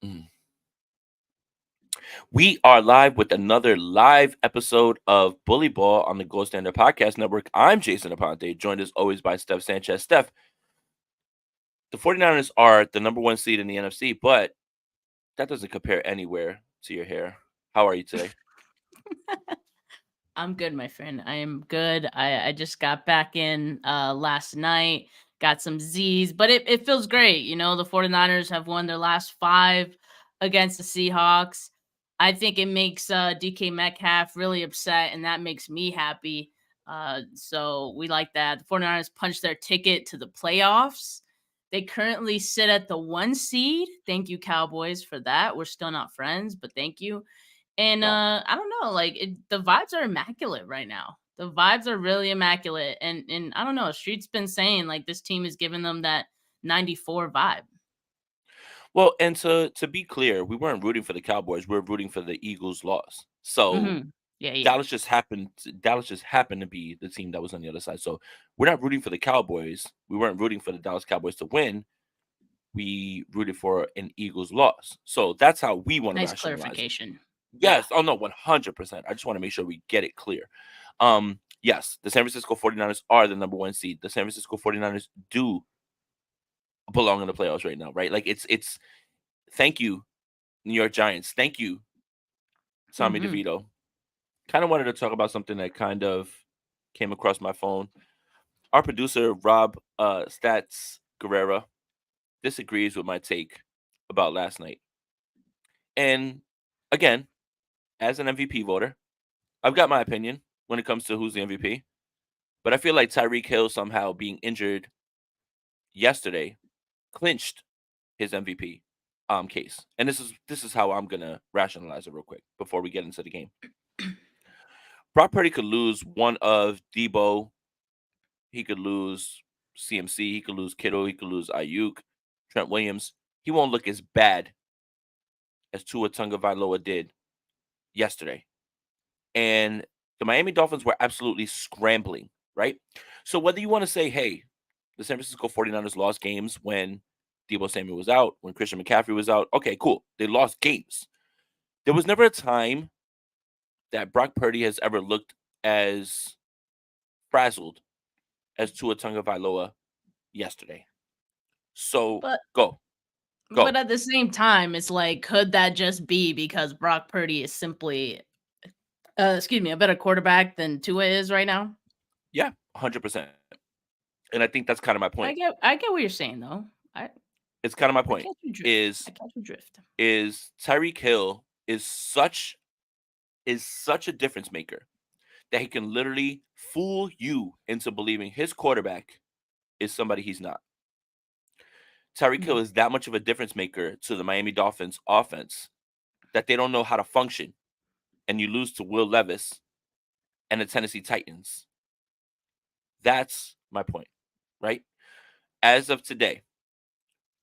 Mm. We are live with another live episode of Bully Ball on the Gold Standard Podcast Network. I'm Jason Aponte, joined as always by Steph Sanchez. Steph, the 49ers are the number one seed in the NFC, but that doesn't compare anywhere to your hair. How are you today? I'm good, my friend. I am good. I just got back in last night, got some Z's, but it feels great. The 49ers have won their last five against the Seahawks. I think it makes DK Metcalf really upset, and that makes me happy. So we like that. The 49ers punched their ticket to the playoffs. They currently sit at the 1 seed. Thank you, Cowboys, for that. We're still not friends, but thank you. And Wow. I don't know, like the vibes are immaculate right now. The vibes are really immaculate, and I don't know. Street's been saying like this team is giving them that 94 vibe. Well, and to be clear, we weren't rooting for the Cowboys. We were rooting for the Eagles' loss. So Yeah, yeah. Dallas just happened to be the team that was on the other side. So we're not rooting for the Cowboys. We weren't rooting for the Dallas Cowboys to win. We rooted for an Eagles loss. So that's how we want to Nice rationalize it. clarification. Yeah. Yes. Oh no, 100%. I just want to make sure we get it clear. Yes, the San Francisco 49ers are the number one seed. The San Francisco 49ers do belong in the playoffs right now, right? Like it's thank you, New York Giants. Thank you, Tommy Mm-hmm. DeVito. Kind of wanted to talk about something that kind of came across my phone. Our producer, Rob Stats Guerrera, disagrees with my take about last night. And again, as an MVP voter, I've got my opinion when it comes to who's the MVP. But I feel like Tyreek Hill somehow being injured yesterday clinched his MVP case. And this is how I'm gonna rationalize it real quick before we get into the game. Brock Purdy could lose one of Debo, he could lose CMC, he could lose Kittle, he could lose Ayuk, Trent Williams. He won't look as bad as Tua Tagovailoa did yesterday. And the Miami Dolphins were absolutely scrambling, right? So whether you want to say, hey, the San Francisco 49ers lost games when Debo Samuel was out, when Christian McCaffrey was out, okay, cool. They lost games. There was never a time that Brock Purdy has ever looked as frazzled as Tua Tagovailoa yesterday. So But go, but go. at the same time, it's like, could that just be because Brock Purdy is simply, excuse me, a better quarterback than Tua is right now? Yeah, 100%. And I think that's kind of my point. I get what you're saying though. I It's kind of my I point catch your drift. I is catch your drift. is Tyreek Hill is such a difference maker that he can literally fool you into believing his quarterback is somebody he's not. Tyreek Hill Mhm. is that much of a difference maker to the Miami Dolphins offense that they don't know how to function. And you lose to Will Levis and the Tennessee Titans. That's my point, right? As of today,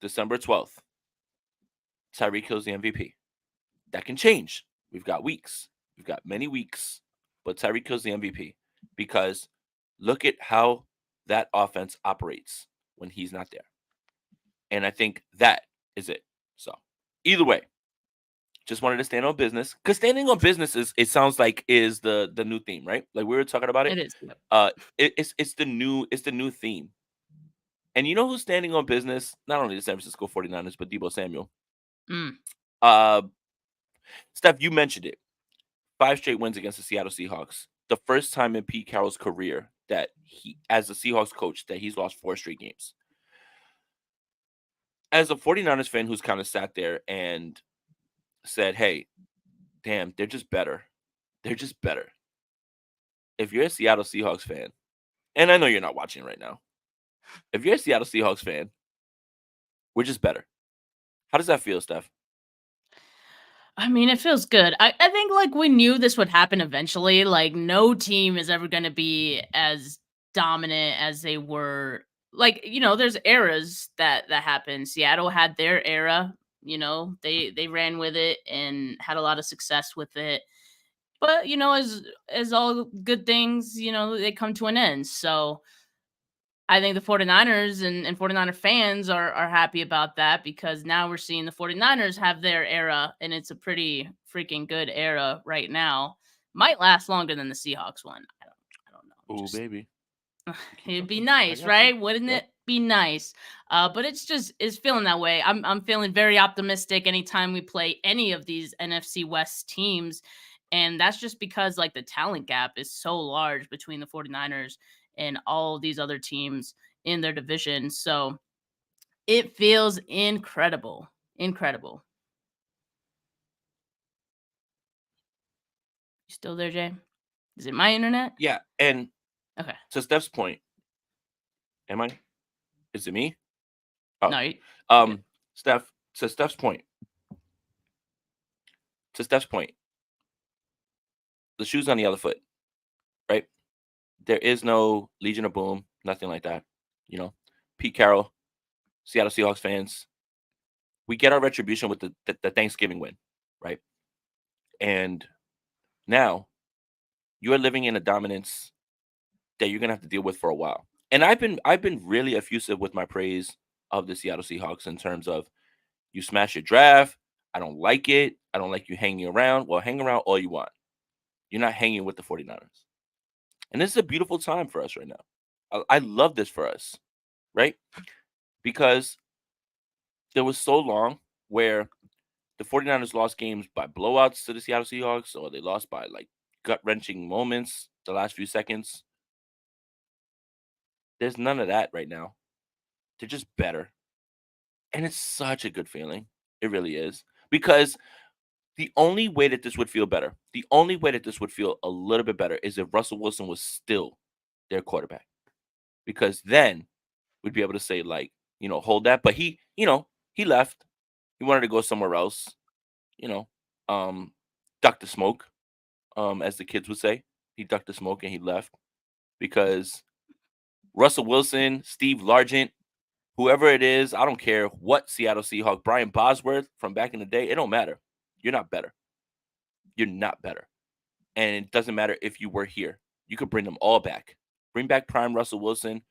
December 12th, Tyreek Hill's the MVP. That can change. We've got weeks. We've got many weeks, but Tyreek Hill's the MVP because look at how that offense operates when he's not there. And I think that is it. So, either way, just wanted to stand on business because standing on business is it sounds like is the new theme, right? Like we were talking about it. It is. Yep. Uh, it's the new theme. And you know who's standing on business? Not only the San Francisco 49ers, but Debo Samuel. Mm. Uh, Steph, you mentioned it. 5 straight wins against the Seattle Seahawks. The first time in Pete Carroll's career that he, as a Seahawks coach, that he's lost 4 straight games. As a 49ers fan who's kind of sat there and said, hey, damn, they're just better. They're just better. If you're a Seattle Seahawks fan, and I know you're not watching right now, if you're a Seattle Seahawks fan, we're just better. How does that feel, Steph? I mean, it feels good. I think like we knew this would happen eventually. Like no team is ever going to be as dominant as they were. Like, there's eras that happen. Seattle had their era, they ran with it and had a lot of success with it. But, as all good things, they come to an end. So, I think the 49ers and 49er fans are happy about that because now we're seeing the 49ers have their era, and it's a pretty freaking good era right now. Might last longer than the Seahawks one. I don't know. Oh, Just baby. Keep it'd be talking. I nice, got you. right? Wouldn't Yep. it be nice? But it's feeling that way. I'm feeling very optimistic anytime we play any of these NFC West teams. And that's just because like the talent gap is so large between the 49ers and all these other teams in their division. So it feels incredible. Incredible. You still there, Jay? Is it my internet? Yeah. And Okay. to Steph's point, am I? Is it me? Oh, No, you're good. Steph. To Steph's point. To Steph's point. The shoe's on the other foot, right? There is no Legion of Boom, nothing like that. You know, Pete Carroll, Seattle Seahawks fans, we get our retribution with the Thanksgiving win, right? And now you are living in a dominance that you're gonna have to deal with for a while. And I've been really effusive with my praise of the Seattle Seahawks in terms of you smash your draft. I don't like it. I don't like you hanging around. Well, hang around all you want. You're not hanging with the 49ers. And this is a beautiful time for us right now. I love this for us, right? Because there was so long where the 49ers lost games by blowouts to the Seattle Seahawks, or they lost by like gut wrenching moments the last few seconds. There's none of that right now. They're just better. And it's such a good feeling. It really is. Because the only way that this would feel better, the only way that this would feel a little bit better is if Russell Wilson was still their quarterback. Because then we'd be able to say, like, hold that. But he left. He wanted to go somewhere else, you know, um, duck the smoke, as the kids would say. He ducked the smoke and he left because Russell Wilson, Steve Largent, whoever it is, I don't care what Seattle Seahawk, Brian Bosworth from back in the day, it don't matter. You're not better. You're not better. And it doesn't matter if you were here. You could bring them all back. Bring back prime Russell Wilson.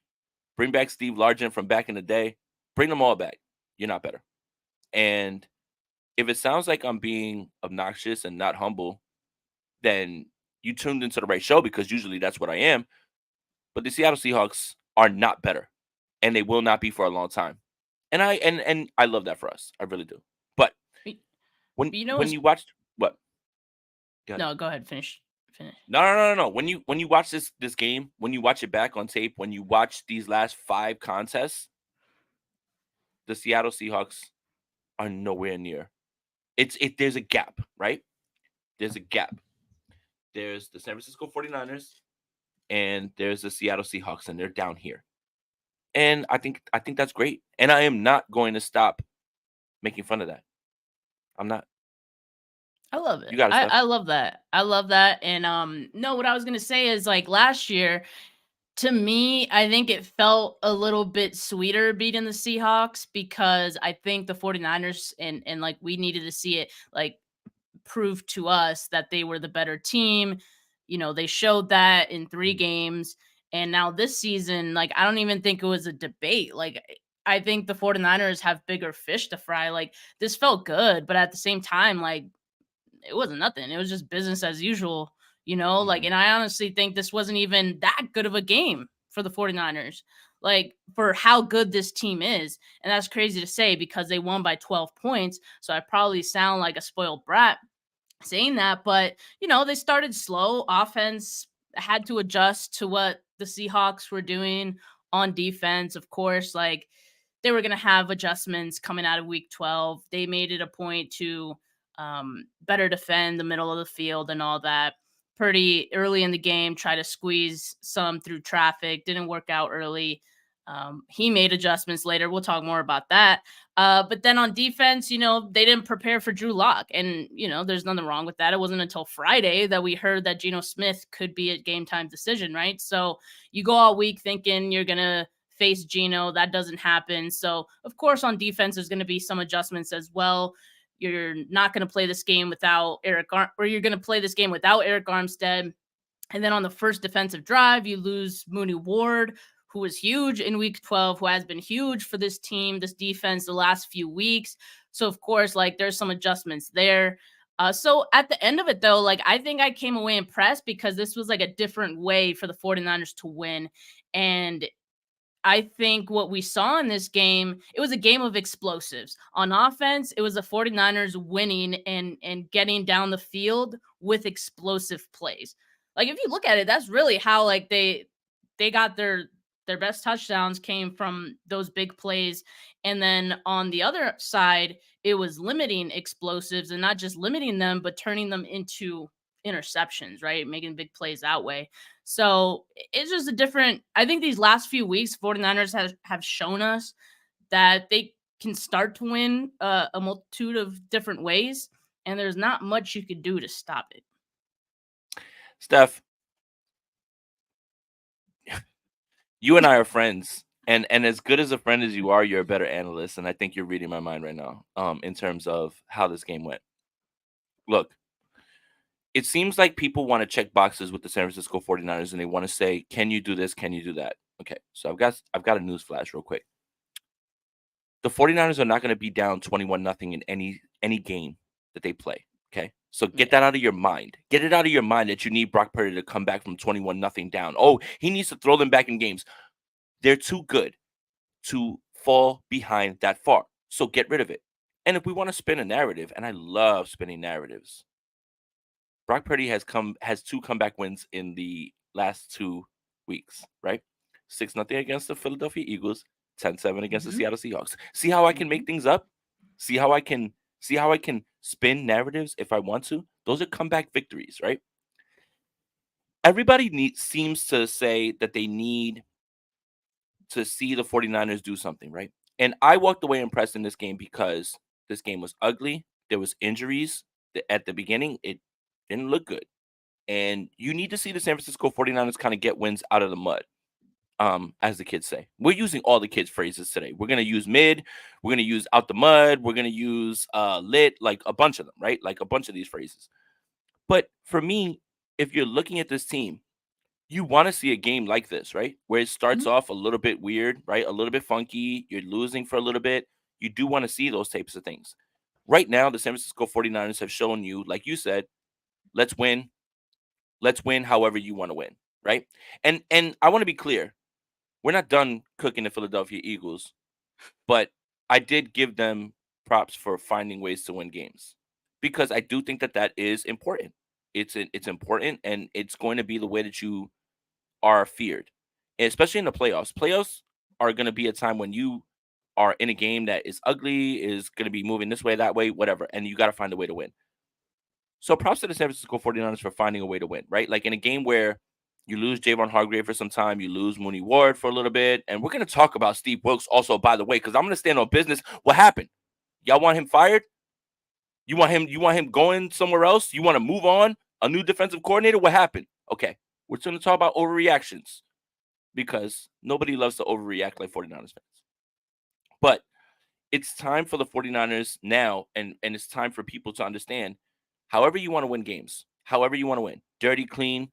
Bring back Steve Largent from back in the day. Bring them all back. You're not better. And if it sounds like I'm being obnoxious and not humble, then you tuned into the right show because usually that's what I am. But the Seattle Seahawks are not better, and they will not be for a long time. And I love that for us. I really do. But But when you know when what's you watched what? Go ahead. no, go ahead, finish. Finish. No. When you watch this game, when you watch it back on tape, when you watch these last 5 contests, the Seattle Seahawks are nowhere near. There's a gap, right? There's a gap. There's the San Francisco 49ers and there's the Seattle Seahawks, and they're down here. And I think that's great. And I am not going to stop making fun of that. I'm not. I love You it. got it, Steph. I love that. I love that. And no, what I was gonna say is like last year, to me, I think it felt a little bit sweeter beating the Seahawks because I think the 49ers and like we needed to see it like prove to us that they were the better team. You know, they showed that in 3 games. And now this season, like I don't even think it was a debate. Like I think the 49ers have bigger fish to fry. Like this felt good, but at the same time, like it wasn't nothing. It was just business as usual, you know? Like, Mhm. and I honestly think this wasn't even that good of a game for the 49ers, like for how good this team is. And that's crazy to say because they won by 12 points. So I probably sound like a spoiled brat saying that, but you know, they started slow. Offense had to adjust to what the Seahawks were doing on defense. Of course, like they were going to have adjustments coming out of week 12. They made it a point to better defend the middle of the field and all that. Pretty early in the game, try to squeeze some through traffic. Didn't work out early. He made adjustments later. We'll talk more about that. But then on defense, you know, they didn't prepare for Drew Lock. And, you know, there's nothing wrong with that. It wasn't until Friday that we heard that Geno Smith could be a game time decision, right? So you go all week thinking you're going to face Geno. That doesn't happen. So, of course, on defense, there's going to be some adjustments as well. You're not going to play this game without or you're going to play this game without Eric Armstead. And then on the first defensive drive, you lose Mooney Ward, who was huge in week 12, who has been huge for this team, this defense the last few weeks. So, of course, like there's some adjustments there. So at the end of it, though, like I think I came away impressed because this was like a different way for the 49ers to win. And I think what we saw in this game, it was a game of explosives. On offense, it was the 49ers winning and getting down the field with explosive plays. Like if you look at it, that's really how like they got their best touchdowns came from those big plays. And then on the other side, it was limiting explosives and not just limiting them, but turning them into interceptions, right? Making big plays that way. So it's just a different. I think these last few weeks, 49ers have shown us that they can start to win a multitude of different ways, and there's not much you could do to stop it. Steph, you and I are friends. And as good as a friend as you are, you're a better analyst. And I think you're reading my mind right now, in terms of how this game went. Look, it seems like people want to check boxes with the San Francisco 49ers and they want to say, can you do this? Can you do that? Okay, so I've got a news flash real quick. The 49ers are not going to be down 21 nothing in any game that they play. Okay. So get Yeah. that out of your mind. Get it out of your mind that you need Brock Purdy to come back from 21 nothing down. Oh, he needs to throw them back in games. They're too good to fall behind that far. So get rid of it. And if we want to spin a narrative, and I love spinning narratives, Brock Purdy has 2 comeback wins in the last 2 weeks, right? 6-0 against the Philadelphia Eagles, 10-7 against the Hmm. Seattle Seahawks. See how I can Hmm. make things up? See how I can spin narratives if I want to? Those are comeback victories, right? Everybody seems to say that they need to see the 49ers do something, right? And I walked away impressed in this game because this game was ugly. There was injuries at the beginning. It didn't look good. And you need to see the San Francisco 49ers kind of get wins out of the mud, as the kids say. We're using all the kids' phrases today. We're going to use mid, we're going to use out the mud, we're going to use lit, like a bunch of them, right? Like a bunch of these phrases. But for me, if you're looking at this team, you want to see a game like this, right? Where it starts Hmm. off a little bit weird, right? A little bit funky. You're losing for a little bit. You do want to see those types of things. Right now, the San Francisco 49ers have shown you, like you said, let's win. Let's win however you want to win, right? And I want to be clear. We're not done cooking the Philadelphia Eagles, but I did give them props for finding ways to win games because I do think that that is important. It's important, and it's going to be the way that you are feared, and especially in the playoffs. Playoffs are going to be a time when you are in a game that is ugly, is going to be moving this way, that way, whatever, and you got to find a way to win. So props to the San Francisco 49ers for finding a way to win, right? Like in a game where you lose Javon Hargrave for some time, you lose Mooney Ward for a little bit, and we're going to talk about Steve Wilkes also, by the way, because I'm going to stand on business. What happened? Y'all want him fired? You want him going somewhere else? You want to move on? A new defensive coordinator? What happened? Okay, we're going to talk about overreactions because nobody loves to overreact like 49ers fans. But it's time for the 49ers now, and it's time for people to understand however you want to win games, however you want to win, dirty, clean,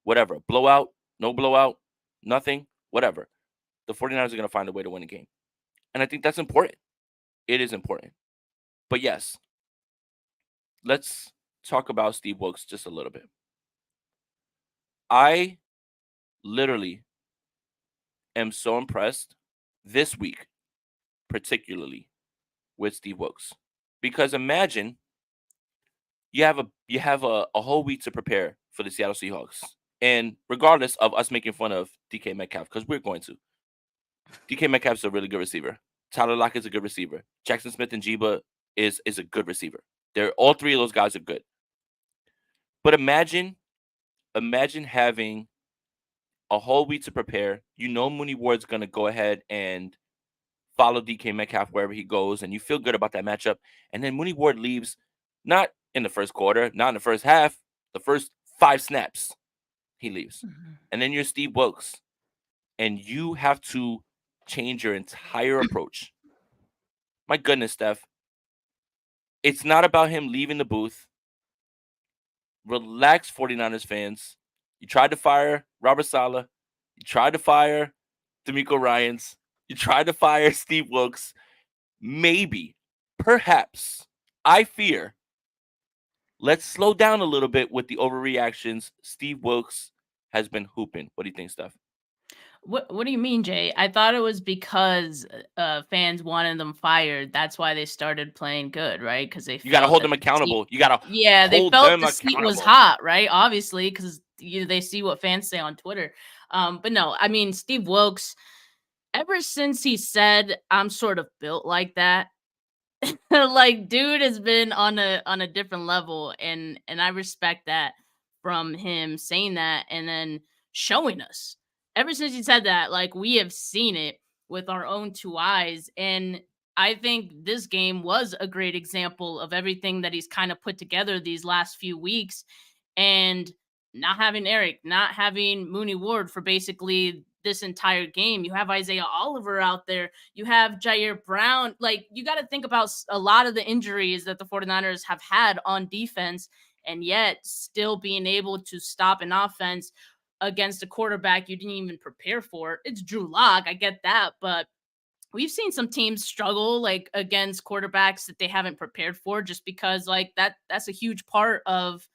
whatever, blowout, no blowout, nothing, whatever. The 49ers are going to find a way to win a game. And I think that's important. It is important. But yes, let's talk about Steve Wilkes just a little bit. I literally am so impressed this week, particularly with Steve Wilkes. Because imagine you have a whole week to prepare for the Seattle Seahawks. And regardless of us making fun of DK Metcalf, because we're going to, DK Metcalf's a really good receiver. Tyler Lockett's a good receiver. Jackson Smith and Jiba is a good receiver. They're all 3 of those guys are good. But imagine having a whole week to prepare. You know Mooney Ward's gonna go ahead and follow DK Metcalf wherever he goes, and you feel good about that matchup. And then Mooney Ward leaves, not in the first quarter, not in the first half, the first 5 snaps, he leaves. Hmm. And then you're Steve Wilkes, and you have to change your entire approach. My goodness, Steph. It's not about him leaving the booth. Relax, 49ers fans. You tried to fire Robert Saleh. You tried to fire D'Amico Ryans. You tried to fire Steve Wilkes. Maybe, perhaps, I fear. Let's slow down a little bit with the overreactions. Steve Wilkes has been hooping. What do you think, Steph? What do you mean, Jay? I thought it was because fans wanted them fired. That's why they started playing good, right? Because they You got to felt hold that them the seat, accountable. You got to yeah, they hold felt them the seat was accountable. hot, right? Obviously, because they see what fans say on Twitter. But no, I mean Steve Wilkes. Ever since he said I'm sort of built like that, like dude has been on a different level, and I respect that from him saying that and then showing us. Ever since he said that, like we have seen it with our own two eyes, and I think this game was a great example of everything that he's kind of put together these last few weeks. And not having Eric, not having Mooney Ward for basically this entire game. You have Isaiah Oliver out there. You have Jair Brown. Like, you got to think about a lot of the injuries that the 49ers have had on defense, and yet still being able to stop an offense against a quarterback you didn't even prepare for. It's Drew Lock. I get that. But we've seen some teams struggle like against quarterbacks that they haven't prepared for, just because like that's a huge part of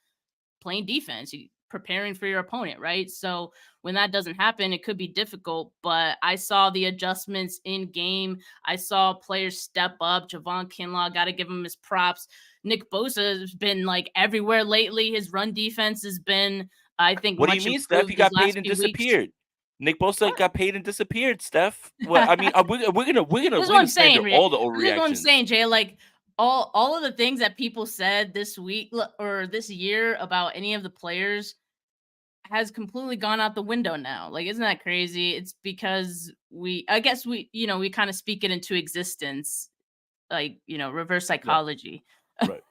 playing defense, preparing for your opponent, right? So when that doesn't happen, it could be difficult. But I saw the adjustments in game. I saw players step up. Javon Kinlaw, got to give him his props. Nick Bosa has been like everywhere lately. His run defense has been, I think, What do you much mean, Steph? He improved these got paid last and few weeks. disappeared. Nick Bosa What? got paid and disappeared, Steph. Well, I mean, This is we're what I'm gonna slander saying, all the This is what I'm overreactions. saying, Jay. Like all of the things that people said this week or this year about any of the players has completely gone out the window now. Like, isn't that crazy? It's because I guess we kind of speak it into existence, like, reverse Right, psychology. right.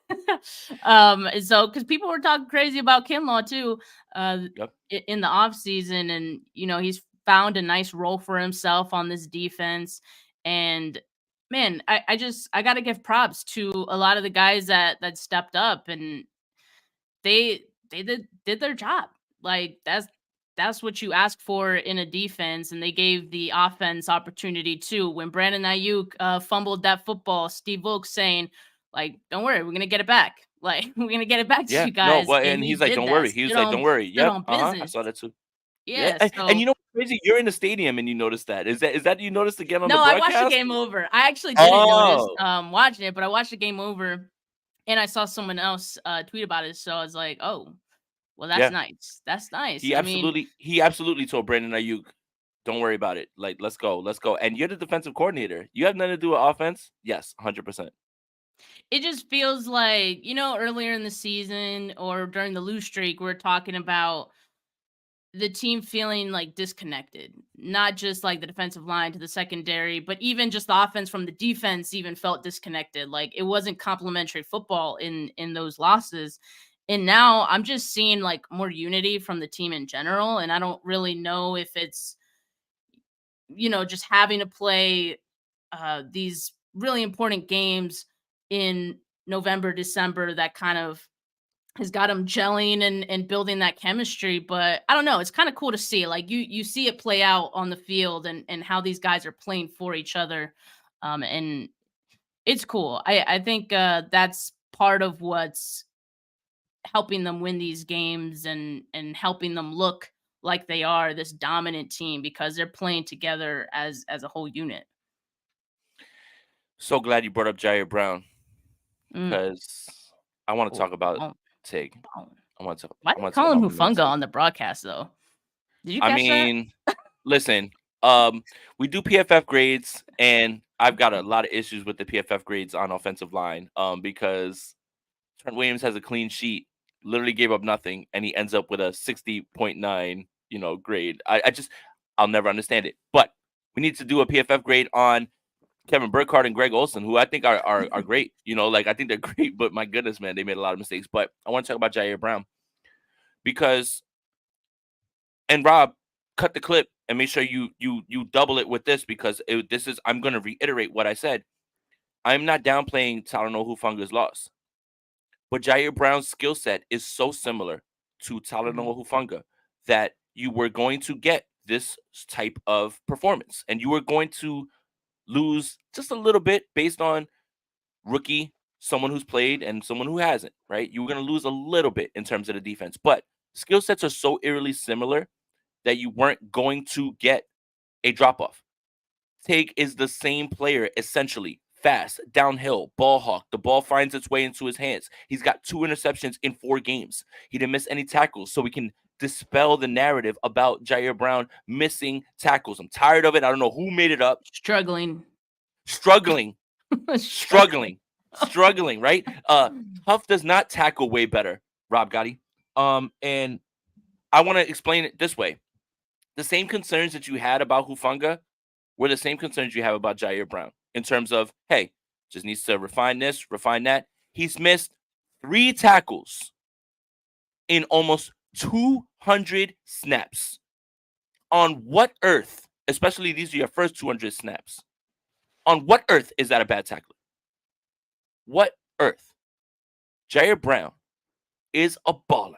So because people were talking crazy about Kinlaw too, uh, Yep. in the off season, and he's found a nice role for himself on this defense. And man, I got to give props to a lot of the guys that stepped up, and they did their job. Like that's what you ask for in a defense, and they gave the offense opportunity too. When Brandon Ayuk fumbled that football, Steve Wilkes saying, like, "Don't worry, we're gonna get it back. Like, we're gonna get it back to Yeah. you No. guys," Well, and and he he's like, did "Don't that. worry." He was like, "Don't worry." Stood Yep. on I business. saw that too. Yeah. Yeah. And So you know what's crazy? You're in the stadium and you noticed that. Is that you noticed again on the no, I watched the broadcast? game over. I actually didn't notice Oh, watching it, but I watched the game over, and I saw someone else tweet about it. So I was like, oh, well, that's yeah. nice. That's nice. He I mean, absolutely told Brandon Ayuk, "Don't worry about it. Like, let's go, let's go." And you're the defensive coordinator. You have nothing to do with offense. Yes, 100%. it just feels like, earlier in the season or during the lose streak, we're talking about the team feeling like disconnected, not just like the defensive line to the secondary, but even just the offense from the defense even felt disconnected. Like it wasn't complimentary football in those losses. And now I'm just seeing like more unity from the team in general. And I don't really know if it's, just having to play these really important games in November, December that kind of has got them gelling and building that chemistry. But I don't know, it's kind of cool to see. Like you see it play out on the field and how these guys are playing for each other. And it's cool. I think that's part of what's helping them win these games and helping them look like they are this dominant team because they're playing together as a whole unit. So glad you brought up Jair Brown Mm. because I want to Oh, talk about bone, Tig. bone. I want to talk. Why I did they want to talk call him about my man Hufunga Tig. on the broadcast though? Did you I catch that? mean, listen. We do PFF grades, and I've got a lot of issues with the PFF grades on offensive line. Because Trent Williams has a clean sheet, literally gave up nothing, and he ends up with a 60.9, grade. I'll never understand it. But we need to do a PFF grade on Kevin Burkhardt and Greg Olson, who I think are great. Like I think they're great, but my goodness, man, they made a lot of mistakes. But I want to talk about Jair Brown because, and Rob, cut the clip and make sure you double it with this because I'm going to reiterate what I said. I'm not downplaying Talanoa Hufanga's loss. But Jair Brown's skill set is so similar to Mhm. Talanoa Hufanga that you were going to get this type of performance. And you are going to lose just a little bit based on rookie, someone who's played, and someone who hasn't, right? You're going to lose a little bit in terms of the defense. But skill sets are so eerily similar that you weren't going to get a drop off. Tig is the same player, essentially. Fast, downhill, ball hawk. The ball finds its way into his hands. He's got 2 interceptions in 4 games. He didn't miss any tackles, so we can dispel the narrative about Jair Brown missing tackles. I'm tired of it. I don't know who made it up. Struggling. Struggling, right? Huff does not tackle way better, Rob Gotti. And I want to explain it this way. The same concerns that you had about Hufanga were the same concerns you have about Jair Brown in terms of, hey, just needs to refine this, refine that. He's missed 3 tackles in almost 200 snaps. On what earth, especially these are your first 200 snaps, on what earth is that a bad tackler? What earth? Jair Brown is a baller.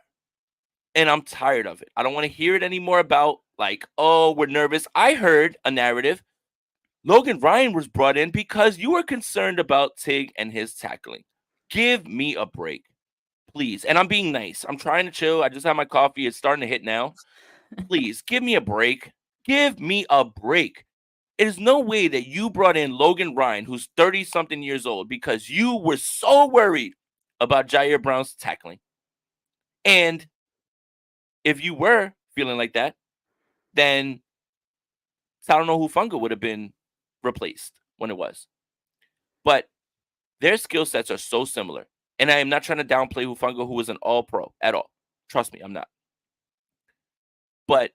And I'm tired of it. I don't want to hear it anymore about, like, oh, we're nervous. I heard a narrative. Logan Ryan was brought in because you were concerned about Tig and his tackling. Give me a break, please. And I'm being nice. I'm trying to chill. I just had my coffee. It's starting to hit now. Please, give me a break. Give me a break. There's no way that you brought in Logan Ryan, who's 30-something years old, because you were so worried about Jair Brown's tackling. And if you were feeling like that, then Talanoa Hufanga would have been replaced when it was. But their skill sets are so similar. And I am not trying to downplay Hufanga, who is an all-pro at all. Trust me, I'm not. But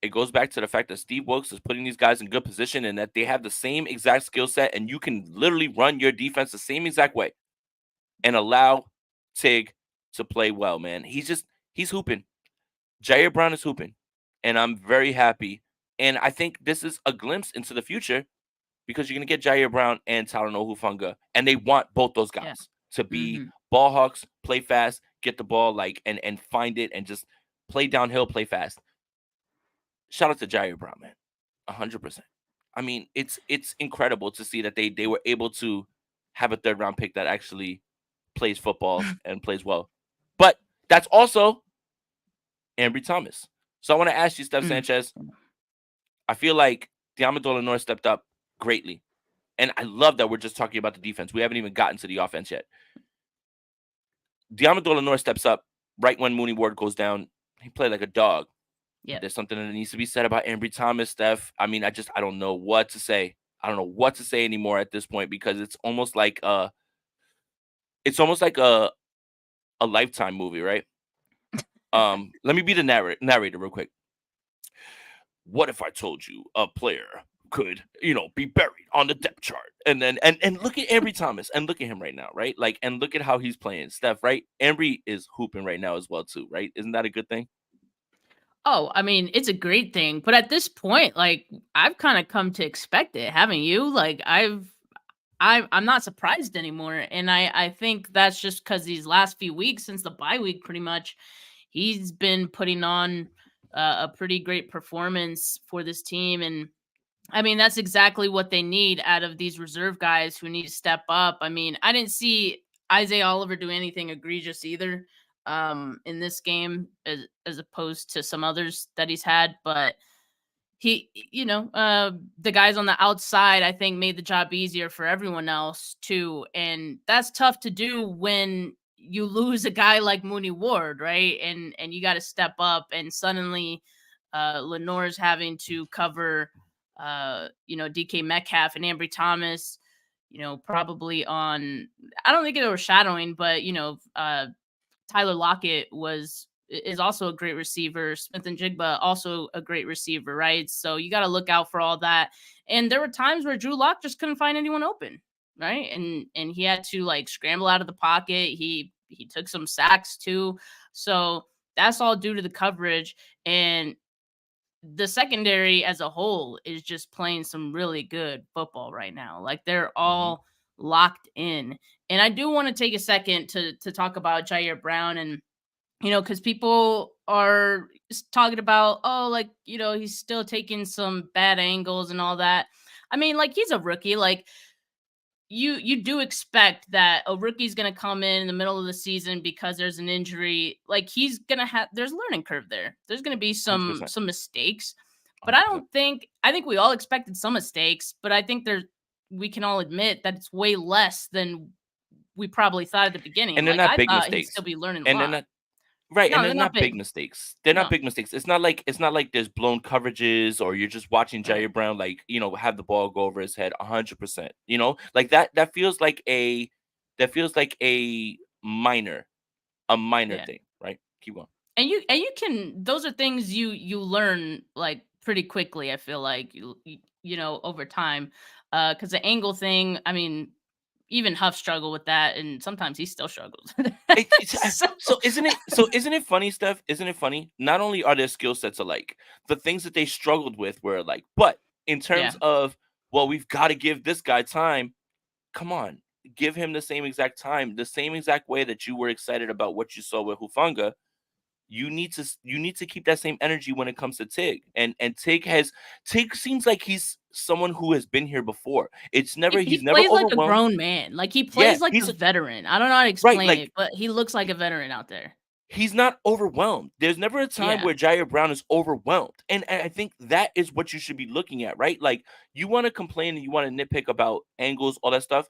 it goes back to the fact that Steve Wilkes is putting these guys in good position and that they have the same exact skill set, and you can literally run your defense the same exact way and allow Tig to play well, man. He's hooping. Jair Brown is hooping, and I'm very happy. And I think this is a glimpse into the future because you're going to get Jair Brown and Talanoa Hufanga, and they want both those guys to be ball hawks, play fast, get the ball and find it and just play downhill, play fast. Shout out to Jair Brown, man. 100%. I mean, it's incredible to see that they were able to have a 3rd round pick that actually plays football and plays well. But that's also Ambry Thomas. So I want to ask you, Steph Sanchez. I feel like Diamador Lenore stepped up greatly. And I love that we're just talking about the defense. We haven't even gotten to the offense yet. Diamador Lenore steps up right when Mooney Ward goes down. He played like a dog. Yeah. There's something that needs to be said about Ambry Thomas, Steph. I mean, I don't know what to say. I don't know what to say anymore at this point because it's almost like a Lifetime movie, right? Let me be the narrator real quick. What if I told you a player could, be buried on the depth chart? And then and look at Ambry Thomas and look at him right now, right? Like, and look at how he's playing, Steph, right? Ambry is hooping right now as well too, right? Isn't that a good thing? Oh, I mean, it's a great thing, but at this point, like, I've kind of come to expect it, haven't you? Like, I'm not surprised anymore, and I think that's just because these last few weeks since the bye week, pretty much, he's been putting on a pretty great performance for this team, and I mean, that's exactly what they need out of these reserve guys who need to step up. I mean, I didn't see Isaiah Oliver do anything egregious either in this game as opposed to some others that he's had, but he, the guys on the outside, I think, made the job easier for everyone else too. And that's tough to do when you lose a guy like Mooney Ward, right? And you got to step up, and suddenly Lenore's having to cover DK Metcalf and Ambry Thomas, probably on, I don't think it was shadowing, but Tyler Lockett is also a great receiver. Smith and Jigba also a great receiver, right? So you got to look out for all that. And there were times where Drew Lock just couldn't find anyone open, right? And he had to scramble out of the pocket. He took some sacks too. So that's all due to the coverage. And the secondary as a whole is just playing some really good football right now. Like, they're all locked in. And I do want to take a second to talk about Jair Brown, and because people are talking about, oh, like, he's still taking some bad angles and all that. I mean, like, he's a rookie. Like, you do expect that a rookie's gonna come in the middle of the season because there's an injury. Like, he's gonna have there's a learning curve there. There's gonna be some 100%. some mistakes, but 100%. I think we all expected some mistakes, but I think we can all admit that it's way less than we probably thought at the beginning. And they're Like, not I big thought he'd still mistakes. be learning a And they're lot. not right, and No, they're they're not not big big. mistakes. They're not No. big mistakes. It's not like there's blown coverages or you're just watching Right. Jair Brown like, have the ball go over his head 100%. Like that feels like a minor Yeah. thing, right? Keep going. And you can those are things you learn, like, pretty quickly, I feel like, over time. Because the angle thing, I mean, even Huff struggled with that, and sometimes he still struggles with that. So So isn't it funny, Steph? Isn't it funny? Not only are their skill sets alike, the things that they struggled with were alike. But in yeah. terms of, well, we've got to give this guy time. Come on, give him the same exact time, the same exact way that you were excited about what you saw with Hufanga. You need to keep that same energy when it comes to Tig. And Tig seems like he's someone who has been here before. He He's never plays like a overwhelmed. grown man. Like, he Yeah, plays like a he's veteran. I don't know how to right. explain Like it, but he looks like a veteran out there. he's not overwhelmed. There's never a time Yeah. where Jair Brown is overwhelmed. And I think that is what you should be looking at, right? Like you want to complain and you want to nitpick about angles, all that stuff.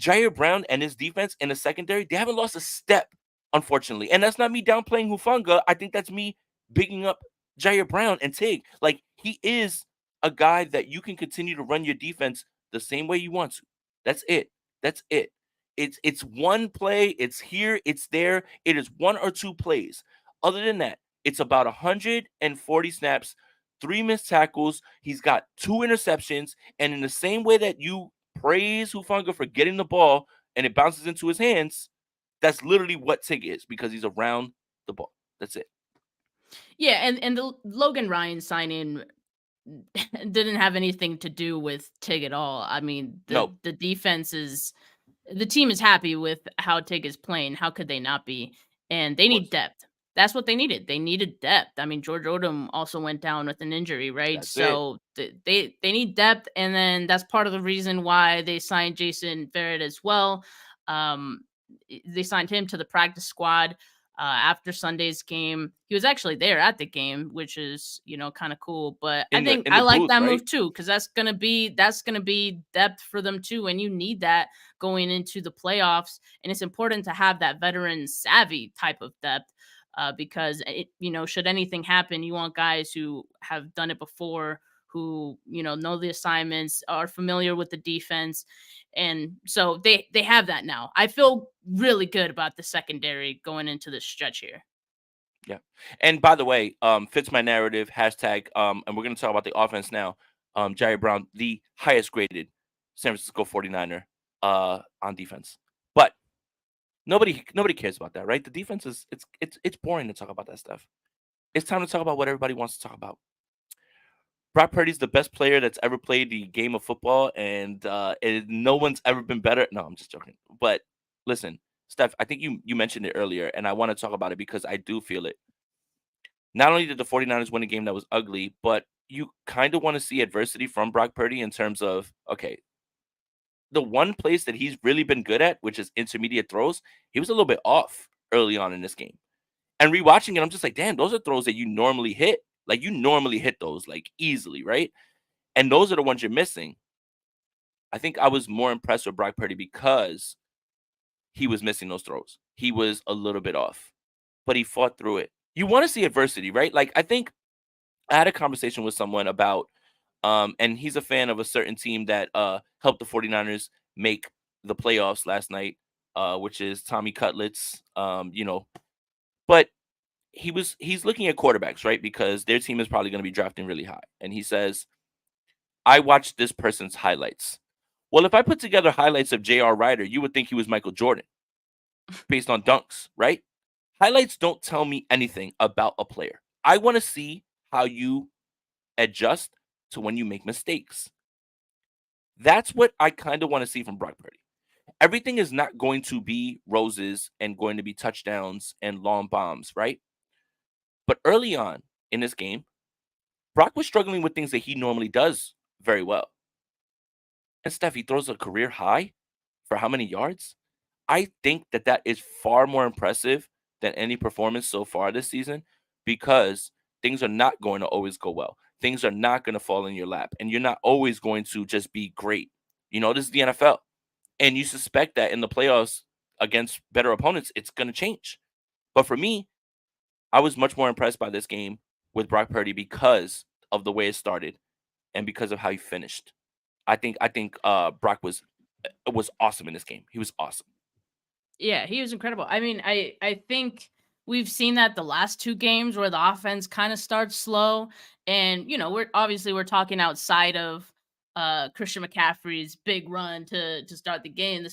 Jair Brown and his defense in the secondary, they haven't lost a step, unfortunately. And that's not me downplaying Hufanga. I think that's me bigging up Jair Brown and Tig. Like he is a guy that you can continue to run your defense the same way you want to. That's it. That's it. It's one play, it's here, it's there. It is one or two plays. Other than that, it's about 140 snaps, three missed tackles. He's got two interceptions. And in the same way that you praise Hufanga for getting the ball and it bounces into his hands, that's literally what Tig is because he's around the ball. That's it. Yeah, and the Logan Ryan signing didn't have anything to do with Tig at all. I mean, No, the defense is the team is happy with how Tig is playing. How could they not be? And of they need course. depth. That's what they needed. They needed depth. I mean, George Odom also went down with an injury, right? That's it. So they need depth, and then that's part of the reason why they signed Jason Verrett as well. Um, they signed him to the practice squad after Sunday's game. He was actually there at the game, which is, kind of cool. But I In the think in I the like booth, that right? move too, because that's gonna be depth for them too, and you need that going into the playoffs. And it's important to have that veteran savvy type of depth. Because should anything happen, you want guys who have done it before, who know the assignments, are familiar with the defense, and so they have that now. I feel really good about the secondary going into this stretch here. Yeah. And by the way, fits my narrative, hashtag, and we're gonna talk about the offense now. Jair Brown, the highest graded San Francisco 49er on defense. But nobody cares about that, right? The defense is it's boring to talk about that stuff. It's time to talk about what everybody wants to talk about. Brock Purdy's the best player that's ever played the game of football, and no one's ever been better. No, I'm just joking. But listen, Steph, I think you mentioned it earlier, and I want to talk about it because I do feel it. Not only did the 49ers win a game that was ugly, but you kind of want to see adversity from Brock Purdy in terms of, okay, the one place that he's really been good at, which is intermediate throws, he was a little bit off early on in this game. And rewatching it, I'm just like, damn, those are throws that you normally hit. Like you normally hit those like easily, right? And those are the ones you're missing. I think I was more impressed with Brock Purdy because he was missing those throws. He was a little bit off, but he fought through it. You want to see adversity, right? Like I think I had a conversation with someone about and he's a fan of a certain team that helped the 49ers make the playoffs last night, which is Tommy Cutlets. But he's looking at quarterbacks, right? Because their team is probably going to be drafting really high. And he says, I watched this person's highlights. Well, if I put together highlights of J.R. Ryder, you would think he was Michael Jordan based on dunks, right? Highlights don't tell me anything about a player. I want to see how you adjust to when you make mistakes. That's what I kind of want to see from Brock Purdy. Everything is not going to be roses and going to be touchdowns and long bombs, right? But early on in this game, Brock was struggling with things that he normally does very well. And Steph, he throws a career high for how many yards? I think that that is far more impressive than any performance so far this season because things are not going to always go well. Things are not going to fall in your lap, and you're not always going to just be great. This is the NFL, and you suspect that in the playoffs against better opponents, it's going to change. But for me, I was much more impressed by this game with Brock Purdy because of the way it started and because of how he finished. I think Brock was awesome in this game. He was awesome. Yeah, he was incredible. I mean, I think we've seen that the last two games where the offense kind of starts slow, and we're talking outside of Christian McCaffrey's big run to start the game, the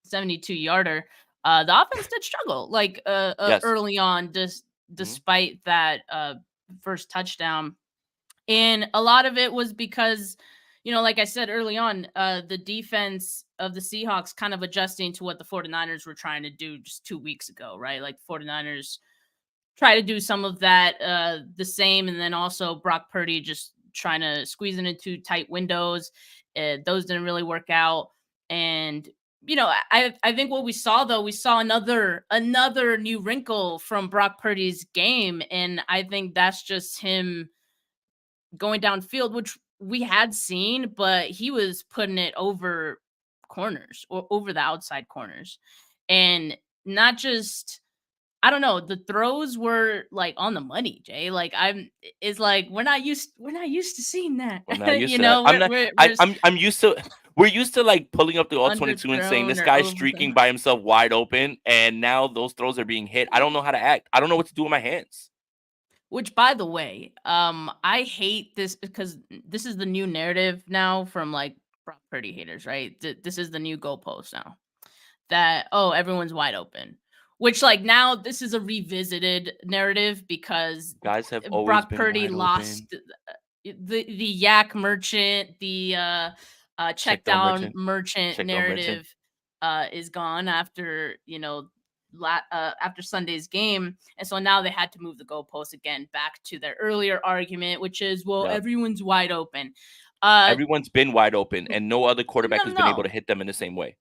72 yarder. The offense did struggle like Yes. early on, just Mhm. despite that first touchdown. And a lot of it was because, like I said early on, the defense of the Seahawks kind of adjusting to what the 49ers were trying to do just 2 weeks ago, right? Like the 49ers try to do some of that the same. And then also Brock Purdy just trying to squeeze it into tight windows. Those didn't really work out. And, I think what we saw though, we saw another new wrinkle from Brock Purdy's game. And I think that's just him going downfield, which we had seen, but he was putting it over corners or over the outside corners. And not just, I don't know, the throws were like on the money, Jay. Like it's like we're not used to seeing that. I'm not used to that. I'm not. We're I'm used to. We're used to like pulling up the all 22 and saying underthrown this or guy's streaking overthrown. by himself wide open, and now those throws are being hit. I don't know how to act. I don't know what to do with my hands. Which, by the way, I hate this because this is the new narrative now from like Brock Purdy haters, right? This is the new goalpost now. That, oh, everyone's wide open. Which, like, now this is a revisited narrative because Guys have always Brock been Purdy wide lost open. the yak merchant, the check Check down down merchant. merchant Check down merchant. narrative is gone after after Sunday's game, and so now they had to move the goalpost again back to their earlier argument, which is, well, Yeah. everyone's wide open. Uh, Everyone's been wide open, and no other quarterback no, has no, been able to no. hit them in the same way.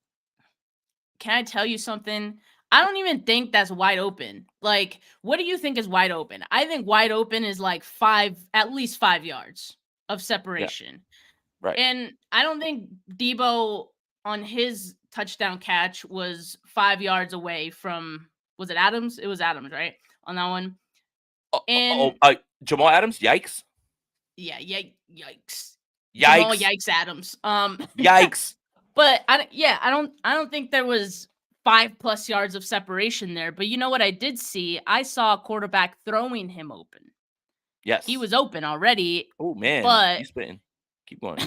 Can I tell you something? I don't even think that's wide open. Like, what do you think is wide open? I think wide open is like at least 5 yards of Yeah. separation. Right. And I don't think Debo on his touchdown catch was 5 yards away from, was it Adams? It was Adams, right? On that one. Oh, And Jamal Adams. Yikes. yeah, yikes. Jamal Yikes. Yikes Adams. Yikes. But I don't think there was 5+ yards of separation there. But you know what I did see? I saw a quarterback throwing him open. He Yes. was open already, Oh man, but you spitting. Keep going.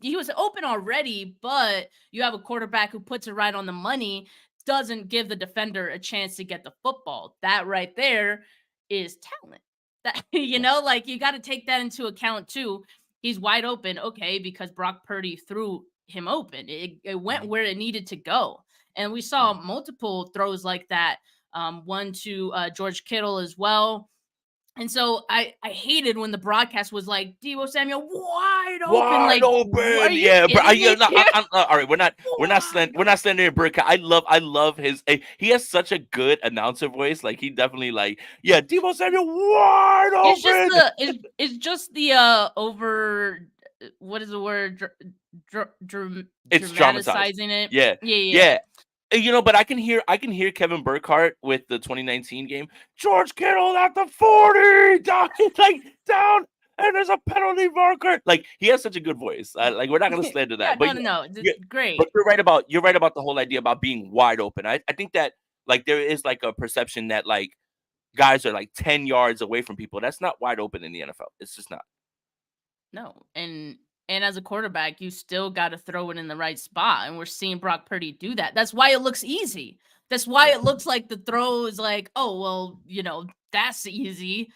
he was open already, but you have a quarterback who puts it right on the money, doesn't give the defender a chance to get the football. That right there is talent. That Yes. like you got to take that into account too. He's wide open, okay, because Brock Purdy threw him open. It went Mhm. where it needed to go. And we saw Mhm. multiple throws like that. One to George Kittle as well. And so I hated when the broadcast was like Debo Samuel wide open. Wide Like, are open, you yeah, but kidding me, no, dude? all right. We're Wide not slandering Burka. I love his. He has such a good announcer voice. Like he definitely like, yeah, Debo Samuel wide It's just open. the over, what is the word, It's dramatized. dramatizing it. Yeah, Yeah, yeah, yeah. yeah. But I can hear Kevin Burkhardt with the 2019 game. George Kittle at the 40, down, like down, and there's a penalty marker. Like he has such a good voice. Like we're not gonna slander Yeah, that, but no, no, yeah, no. yeah, but Great. you're right about the whole idea about being wide open. I think that like there is like a perception that like guys are like 10 yards away from people. That's not wide open in the NFL. It's just not. No, and as a quarterback, you still got to throw it in the right spot, and we're seeing Brock Purdy do that. That's why it looks easy. That's why Yeah, it looks like the throw is like, oh well, that's easy.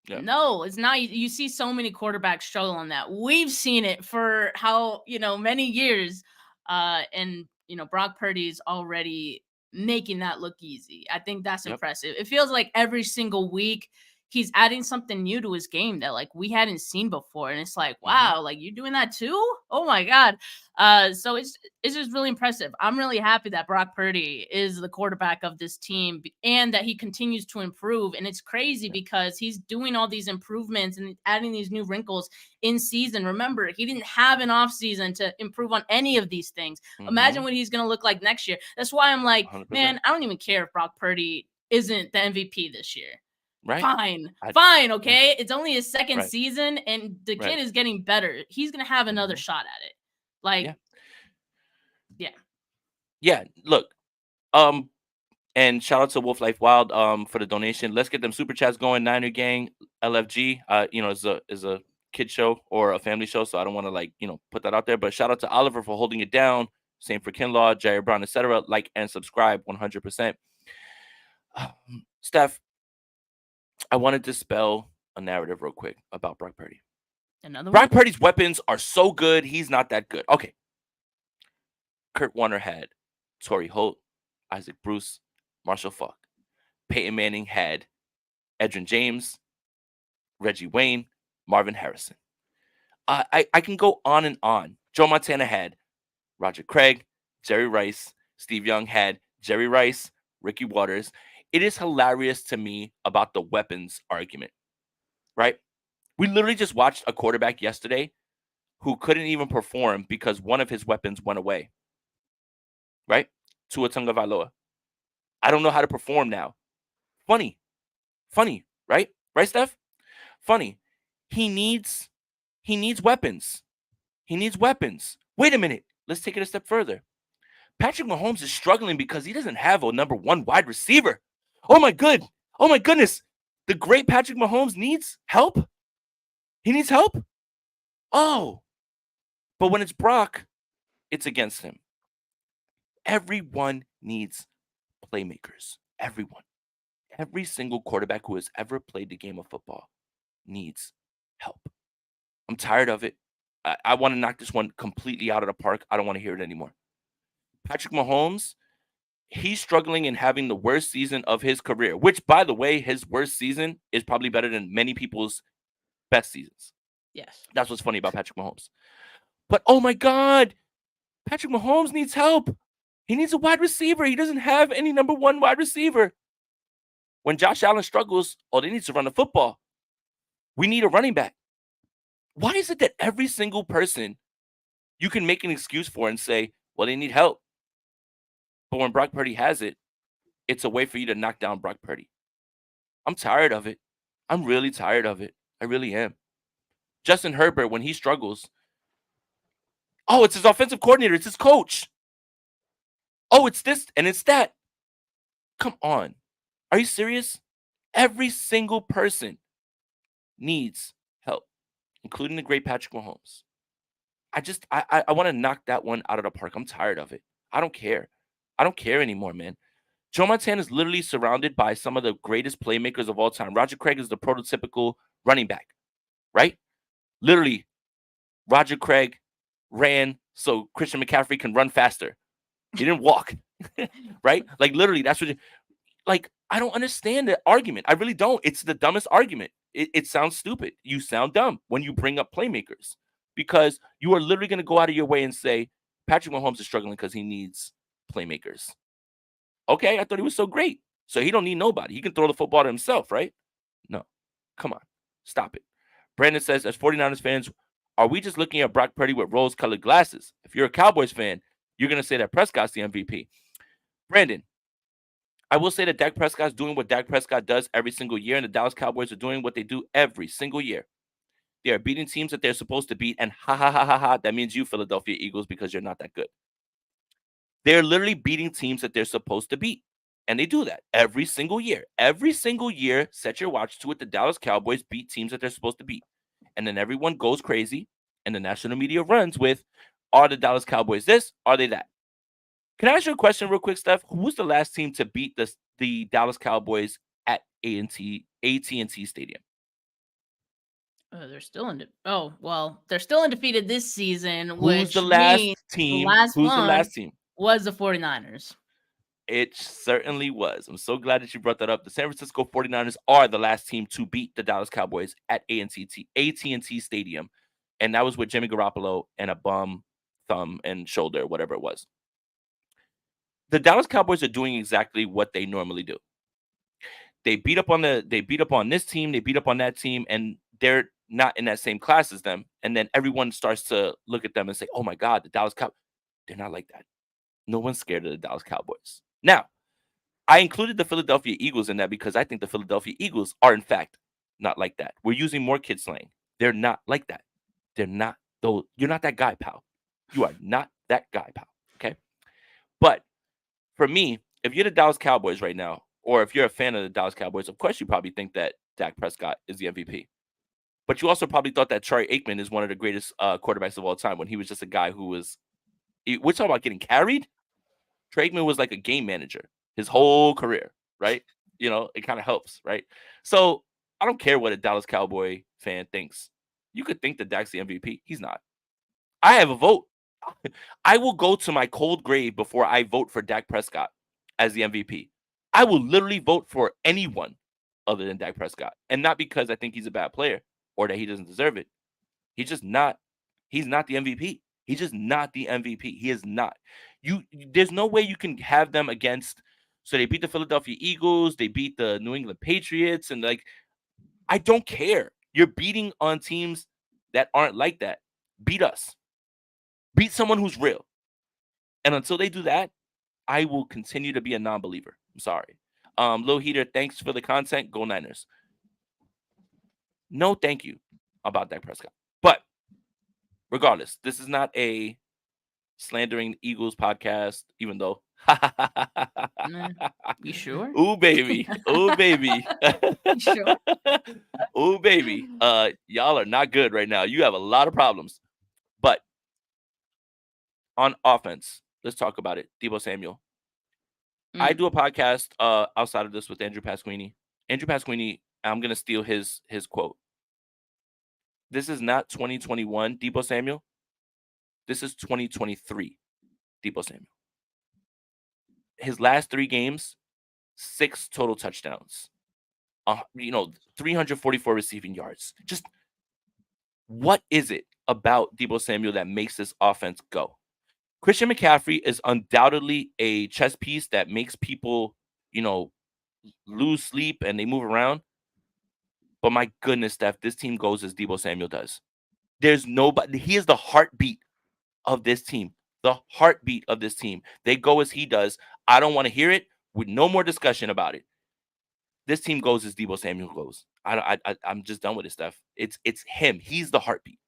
yeah, No, it's not. You see so many quarterbacks struggle on that. We've seen it for how many years, and Brock Purdy's already making that look easy. I think that's yep. impressive. It feels like every single week he's adding something new to his game that like we hadn't seen before. And it's like, Mhm. wow, like you're doing that too? Oh my God. So it's just really impressive. I'm really happy that Brock Purdy is the quarterback of this team and that he continues to improve. And it's crazy Yeah. because he's doing all these improvements and adding these new wrinkles in season. Remember, he didn't have an off season to improve on any of these things. Imagine Mhm. what he's going to look like next year. That's why I'm like, 100%. man, I don't even care if Brock Purdy isn't the MVP this year. Right? Fine. I Fine, right, okay? It's only his second right, season and the right. kid is getting better. He's going to have another Mhm. shot at it. Like, Yeah. yeah. Yeah, look, um, and shout out to Wolf Life Wild, for the donation. Let's get them super chats going. Niner Gang, LFG, is a kid show or a family show, so I don't wanna, like, put that out there, but shout out to Oliver for holding it down. Same for Kinlaw, Jerry Brown, etc. Like and subscribe 100%. Steph, I wanna dispel a narrative real quick about Brock Purdy. Another Brock one? Purdy's weapons are so good, he's not that good. Okay, Kurt Warner had Torrey Holt, Isaac Bruce, Marshall Faulk. Peyton Manning had Edrin James, Reggie Wayne, Marvin Harrison. I can go on and on. Joe Montana had Roger Craig, Jerry Rice. Steve Young had Jerry Rice, Ricky Waters. It is hilarious to me about the weapons argument, right? We literally just watched a quarterback yesterday who couldn't even perform because one of his weapons went away, right? Tua Tagovailoa. I don't know how to perform now. Funny, funny, right? Right, Steph? Funny. He needs he needs weapons. He needs weapons. Wait a minute. Let's take it a step further. Patrick Mahomes is struggling because he doesn't have a number one wide receiver. Oh my good. Oh my goodness. The great Patrick Mahomes needs help. He needs help. Oh, but when it's Brock, it's against him. Everyone needs playmakers. Everyone. Every single quarterback who has ever played the game of football needs help. I'm tired of it. I want to knock this one completely out of the park. I don't want to hear it anymore. Patrick Mahomes, he's struggling and having the worst season of his career, which, by the way, his worst season is probably better than many people's best seasons. Yes. That's what's funny about Patrick Mahomes. But oh my God, Patrick Mahomes needs help. He needs a wide receiver. He doesn't have any number one wide receiver. When Josh Allen struggles, oh, they need to run the football. We need a running back. Why is it that every single person you can make an excuse for and say, well, they need help? But when Brock Purdy has it, it's a way for you to knock down Brock Purdy. I'm tired of it. I'm really tired of it. I really am. Justin Herbert, when he struggles, oh, it's his offensive coordinator. It's his coach. Oh, it's this and it's that. Come on. Are you serious? Every single person needs help, including the great Patrick Mahomes. I want to knock that one out of the park. I'm tired of it. I don't care. I don't care anymore, man. Joe Montana is literally surrounded by some of the greatest playmakers of all time. Roger Craig is the prototypical running back, right? Literally, Roger Craig ran so Christian McCaffrey can run faster. He didn't walk, right? Like literally, that's what. Like I don't understand the argument. I really don't. It's the dumbest argument. It sounds stupid. You sound dumb when you bring up playmakers because you are literally going to go out of your way and say Patrick Mahomes is struggling because he needs playmakers. Okay, I thought he was so great. So he don't need nobody. He can throw the football to himself, right? No. Come on. Stop it. Brandon says, as 49ers fans, are we just looking at Brock Purdy with rose-colored glasses? If you're a Cowboys fan, you're going to say that Prescott's the MVP. Brandon, I will say that Dak Prescott's doing what Dak Prescott does every single year, and the Dallas Cowboys are doing what they do every single year. They are beating teams that they're supposed to beat, and ha ha ha ha ha, that means you, Philadelphia Eagles, because you're not that good. They're literally beating teams that they're supposed to beat. And they do that every single year. Every single year, set your watch to it. The Dallas Cowboys beat teams that they're supposed to beat. And then everyone goes crazy, and the national media runs with, are the Dallas Cowboys this? Are they that? Can I ask you a question real quick, Steph? Who was the last team to beat the Dallas Cowboys at AT&T Stadium? They're still in. Oh well, they're still undefeated this season, Who's the which last means the team? last Who's the one last team? was the 49ers. It certainly was. I'm so glad that you brought that up. The San Francisco 49ers are the last team to beat the Dallas Cowboys at AT&T Stadium. And that was with Jimmy Garoppolo and a bum, thumb, and shoulder, whatever it was. The Dallas Cowboys are doing exactly what they normally do. They beat up on this team, they beat up on that team, and they're not in that same class as them. And then everyone starts to look at them and say, "Oh my God, the Dallas Cowboys." They're not like that. No one's scared of the Dallas Cowboys. Now, I included the Philadelphia Eagles in that because I think the Philadelphia Eagles are, in fact, not like that. We're using more kid slang. They're not like that. They're not, though. You're not that guy, pal. You are not that guy, pal. Okay. But for me, if you're the Dallas Cowboys right now, or if you're a fan of the Dallas Cowboys, of course you probably think that Dak Prescott is the MVP. But you also probably thought that Troy Aikman is one of the greatest quarterbacks of all time when he was just a guy who was. We're talking about getting carried. Troy Aikman was like a game manager his whole career, right? It kind of helps, right? So I don't care what a Dallas Cowboy fan thinks. You could think that Dak's the MVP. He's not. I have a vote. I will go to my cold grave before I vote for Dak Prescott as the MVP. I will literally vote for anyone other than Dak Prescott. And not because I think he's a bad player or that he doesn't deserve it. He's just not. He's not the MVP. He's just not the MVP. He is not. There's no way you can have them against. So they beat the Philadelphia Eagles, they beat the New England Patriots, and I don't care. You're beating on teams that aren't like that. Beat us. Beat someone who's real. And until they do that, I will continue to be a non-believer. I'm sorry. Lil Heater, thanks for the content. Go Niners. No, thank you about Dak Prescott. But regardless, this is not a slandering Eagles podcast, even though. You sure? Ooh, baby. Ooh, baby. You sure? Ooh, baby. Y'all are not good right now. You have a lot of problems. But on offense, let's talk about it. Deebo Samuel. I Mm. do a podcast outside of this with Andrew Pasquini. Andrew Pasquini, I'm gonna steal his quote. This is not 2021 Deebo Samuel. This is 2023 Deebo Samuel. His last 3 games, 6 total touchdowns. 344 receiving yards. Just what is it about Deebo Samuel that makes this offense go? Christian McCaffrey is undoubtedly a chess piece that makes people, lose sleep and they move around. But my goodness, Steph, this team goes as Deebo Samuel does. There's nobody. He is the heartbeat of this team. The heartbeat of this team. They go as he does. I don't want to hear it with no more discussion about it. This team goes as Deebo Samuel goes. I'm just done with it, Steph. It's him. He's the heartbeat.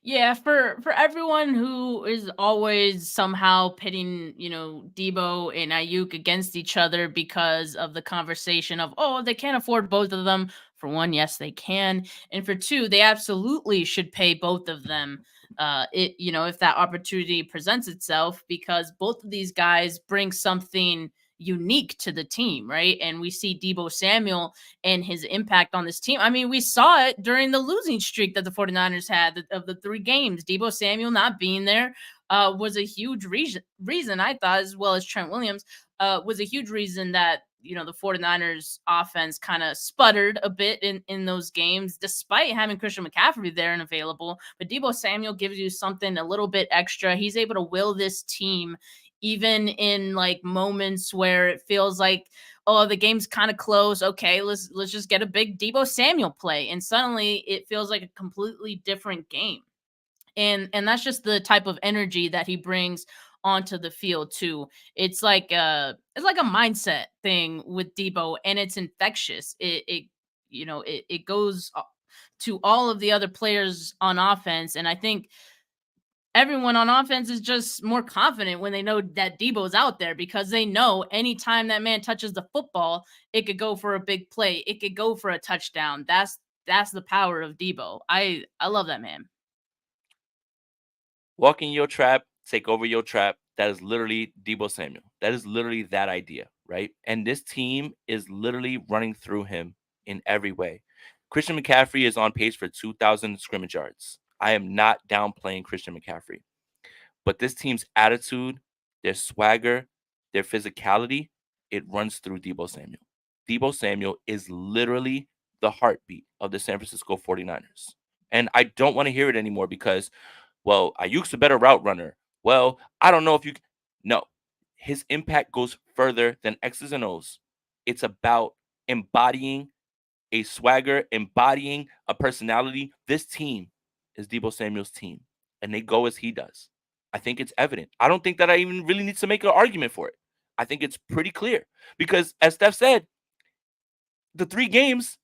Yeah, for everyone who is always somehow pitting, Debo and Ayuk against each other because of the conversation of, oh, they can't afford both of them. For one, yes, they can, and for two, they absolutely should pay both of them. If that opportunity presents itself, because both of these guys bring something unique to the team, right? And we see Debo Samuel and his impact on this team. I mean, we saw it during the losing streak that the 49ers had of the 3 games. Debo Samuel not being there was a huge reason, I thought, as well as Trent Williams, was a huge reason that the 49ers offense kind of sputtered a bit in those games, despite having Christian McCaffrey there and available. But Debo Samuel gives you something a little bit extra. He's able to will this team even in moments where it feels like, oh, the game's kind of close. Okay, let's just get a big Debo Samuel play, and suddenly it feels like a completely different game. And that's just the type of energy that he brings onto the field too. It's like a mindset thing with Debo, and it's infectious. It goes to all of the other players on offense, and I think everyone on offense is just more confident when they know that Debo's out there, because they know anytime that man touches the football, it could go for a big play. It could go for a touchdown. That's the power of Debo. I love that man. Walk in your trap, take over your trap. That is literally Debo Samuel. That is literally that idea, right? And this team is literally running through him in every way. Christian McCaffrey is on pace for 2,000 scrimmage yards. I am not downplaying Christian McCaffrey, but this team's attitude, their swagger, their physicality, it runs through Deebo Samuel. Deebo Samuel is literally the heartbeat of the San Francisco 49ers. And I don't want to hear it anymore because, well, Ayuk's a better route runner. Well, I don't know if you. No, his impact goes further than X's and O's. It's about embodying a swagger, embodying a personality. This team is Deebo Samuel's team, and they go as he does. I think it's evident. I don't think that I even really need to make an argument for it. I think it's pretty clear because, as Steph said, the 3 games